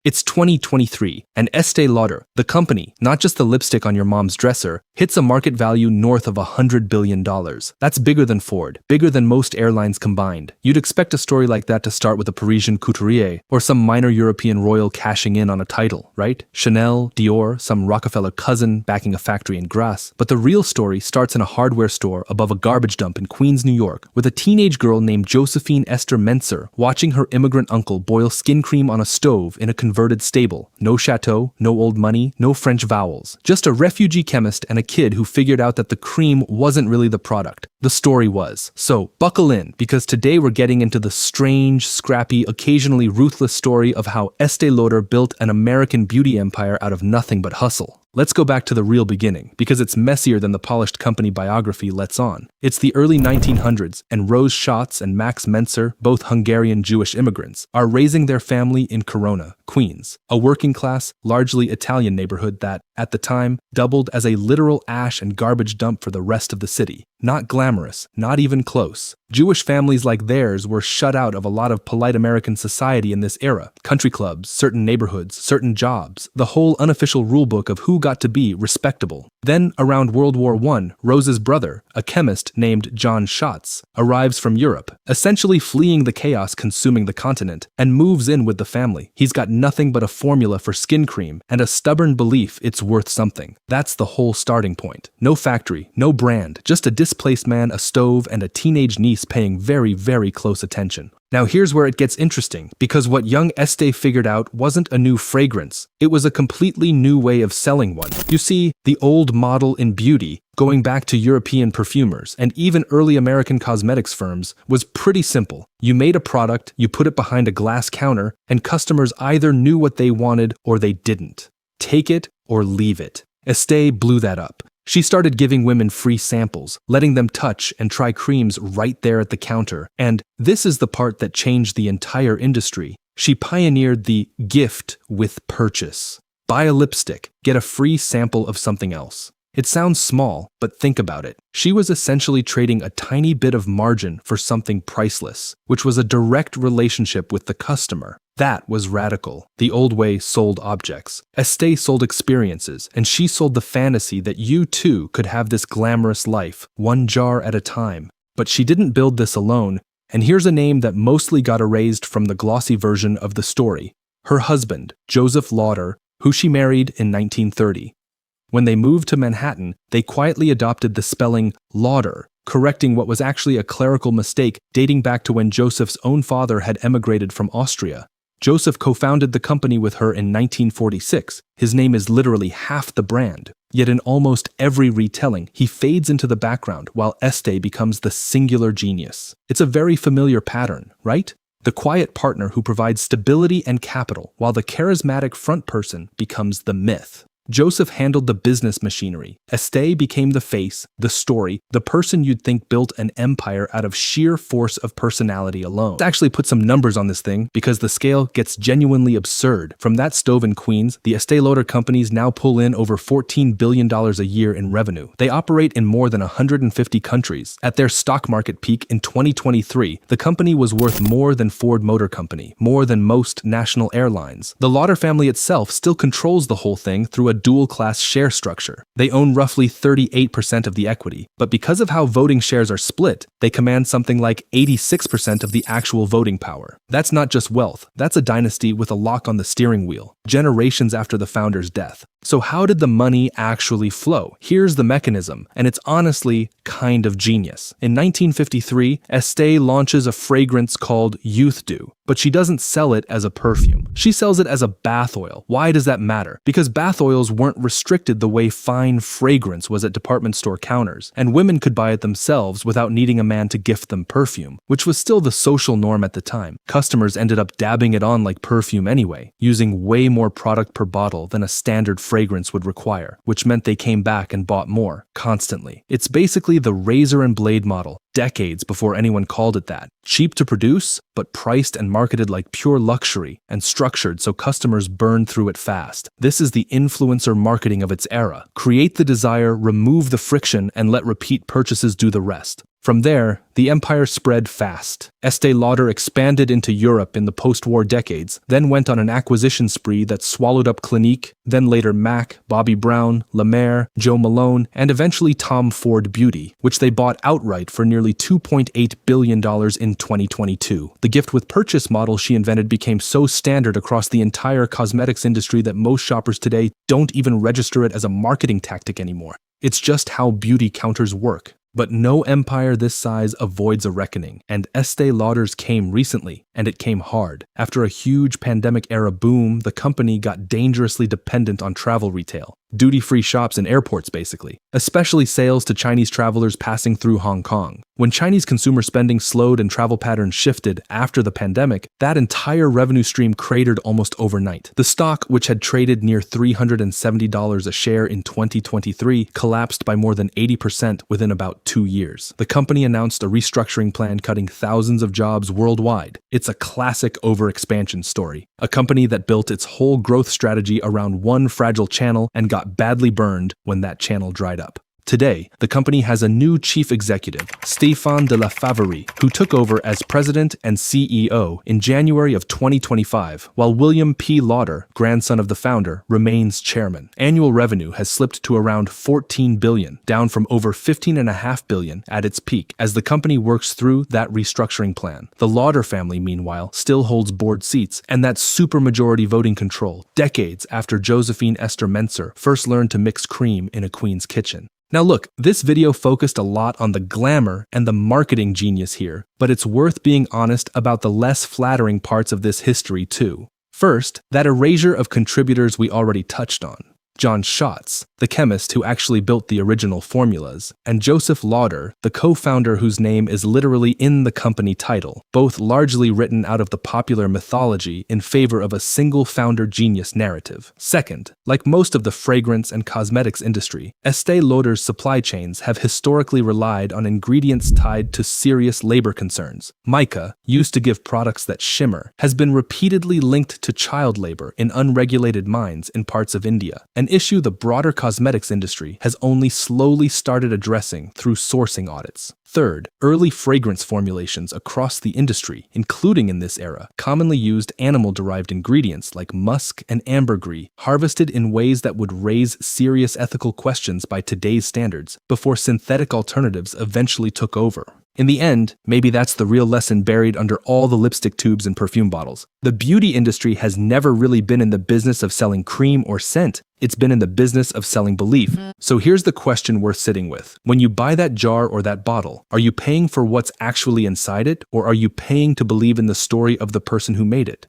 It's 2023, and Estée Lauder, the company, not just the lipstick on your mom's dresser, hits a market value north of $100 billion. That's bigger than Ford, bigger than most airlines combined. You'd expect a story like that to start with a Parisian couturier, or some minor European royal cashing in on a title, right? Chanel, Dior, some Rockefeller cousin backing a factory in Grasse. But the real story starts in a hardware store above a garbage dump in Queens, New York, with a teenage girl named Josephine Esther Mentzer watching her immigrant uncle boil skin cream on a stove in a converted stable. No chateau, no old money, no French vowels. Just a refugee chemist and a kid who figured out that the cream wasn't really the product. The story was. So buckle in, because today we're getting into the strange, scrappy, occasionally ruthless story of how Estée Lauder built an American beauty empire out of nothing but hustle. Let's go back to the real beginning, because it's messier than the polished company biography lets on. It's the early 1900s, and Rose Schatz and Max Mentzer, both Hungarian Jewish immigrants, are raising their family in Corona, Queens, a working-class, largely Italian neighborhood that, at the time, doubled as a literal ash and garbage dump for the rest of the city. Not glamorous, not even close. Jewish families like theirs were shut out of a lot of polite American society in this era. Country clubs, certain neighborhoods, certain jobs, the whole unofficial rulebook of who got to be respectable. Then, around World War I, Rose's brother, a chemist named John Schatz, arrives from Europe, essentially fleeing the chaos consuming the continent, and moves in with the family. He's got nothing but a formula for skin cream and a stubborn belief it's worth something. That's the whole starting point. No factory, no brand, just a displaced man, a stove, and a teenage niece paying very, very close attention. Now here's where it gets interesting, because what young Estée figured out wasn't a new fragrance, it was a completely new way of selling one. You see, the old model in beauty, going back to European perfumers and even early American cosmetics firms, was pretty simple. You made a product, you put it behind a glass counter, and customers either knew what they wanted or they didn't. Take it or leave it. Estée blew that up. She started giving women free samples, letting them touch and try creams right there at the counter. And this is the part that changed the entire industry. She pioneered the gift with purchase. Buy a lipstick, get a free sample of something else. It sounds small, but think about it. She was essentially trading a tiny bit of margin for something priceless, which was a direct relationship with the customer. That was radical. The old way sold objects. Estée sold experiences, and she sold the fantasy that you too could have this glamorous life, one jar at a time. But she didn't build this alone, and here's a name that mostly got erased from the glossy version of the story. Her husband, Joseph Lauder, who she married in 1930. When they moved to Manhattan, they quietly adopted the spelling Lauder, correcting what was actually a clerical mistake dating back to when Joseph's own father had emigrated from Austria. Joseph co-founded the company with her in 1946. His name is literally half the brand. Yet in almost every retelling, he fades into the background while Estée becomes the singular genius. It's a very familiar pattern, right? The quiet partner who provides stability and capital, while the charismatic front person becomes the myth. Joseph handled the business machinery. Estée became the face, the story, the person you'd think built an empire out of sheer force of personality alone. Let's actually put some numbers on this thing, because the scale gets genuinely absurd. From that stove in Queens, the Estée Lauder Companies now pull in over $14 billion a year in revenue. They operate in more than 150 countries. At their stock market peak in 2023, the company was worth more than Ford Motor Company, more than most national airlines. The Lauder family itself still controls the whole thing through a dual-class share structure. They own roughly 38% of the equity, but because of how voting shares are split, they command something like 86% of the actual voting power. That's not just wealth, that's a dynasty with a lock on the steering wheel, generations after the founder's death. So how did the money actually flow? Here's the mechanism, and it's honestly kind of genius. In 1953, Estée launches a fragrance called Youth Dew, but she doesn't sell it as a perfume. She sells it as a bath oil. Why does that matter? Because bath oils weren't restricted the way fine fragrance was at department store counters, and women could buy it themselves without needing a man to gift them perfume, which was still the social norm at the time. Customers ended up dabbing it on like perfume anyway, using way more product per bottle than a standard fragrance would require, which meant they came back and bought more, constantly. It's basically the razor and blade model, decades before anyone called it that. Cheap to produce, but priced and marketed like pure luxury, and structured so customers burned through it fast. This is the influencer marketing of its era. Create the desire, remove the friction, and let repeat purchases do the rest. From there, the empire spread fast. Estée Lauder expanded into Europe in the post-war decades, then went on an acquisition spree that swallowed up Clinique, then later MAC, Bobbi Brown, La Mer, Jo Malone, and eventually Tom Ford Beauty, which they bought outright for nearly $2.8 billion in 2022. The gift with purchase model she invented became so standard across the entire cosmetics industry that most shoppers today don't even register it as a marketing tactic anymore. It's just how beauty counters work. But no empire this size avoids a reckoning, and Estée Lauder's came recently, and it came hard. After a huge pandemic-era boom, the company got dangerously dependent on travel retail. Duty-free shops and airports, basically. Especially sales to Chinese travelers passing through Hong Kong. When Chinese consumer spending slowed and travel patterns shifted after the pandemic, that entire revenue stream cratered almost overnight. The stock, which had traded near $370 a share in 2023, collapsed by more than 80% within about 2 years. The company announced a restructuring plan cutting thousands of jobs worldwide. It's a classic overexpansion story. A company that built its whole growth strategy around one fragile channel and got badly burned when that channel dried up. Today, the company has a new chief executive, Stéphane de la Faverie, who took over as president and CEO in January of 2025, while William P. Lauder, grandson of the founder, remains chairman. Annual revenue has slipped to around $14 billion, down from over $15.5 billion at its peak, as the company works through that restructuring plan. The Lauder family, meanwhile, still holds board seats, and that's supermajority voting control, decades after Josephine Esther Mentzer first learned to mix cream in a queen's kitchen. Now look, this video focused a lot on the glamour and the marketing genius here, but it's worth being honest about the less flattering parts of this history too. First, that erasure of contributors we already touched on. John Schatz, the chemist who actually built the original formulas, and Joseph Lauder, the co-founder whose name is literally in the company title, both largely written out of the popular mythology in favor of a single founder genius narrative. Second, like most of the fragrance and cosmetics industry, Estée Lauder's supply chains have historically relied on ingredients tied to serious labor concerns. Mica, used to give products that shimmer, has been repeatedly linked to child labor in unregulated mines in parts of India, an issue the broader cosmetics industry has only slowly started addressing through sourcing audits. Third, early fragrance formulations across the industry, including in this era, commonly used animal-derived ingredients like musk and ambergris, harvested in ways that would raise serious ethical questions by today's standards, before synthetic alternatives eventually took over. In the end, maybe that's the real lesson buried under all the lipstick tubes and perfume bottles. The beauty industry has never really been in the business of selling cream or scent. It's been in the business of selling belief. So here's the question worth sitting with. When you buy that jar or that bottle, are you paying for what's actually inside it, or are you paying to believe in the story of the person who made it?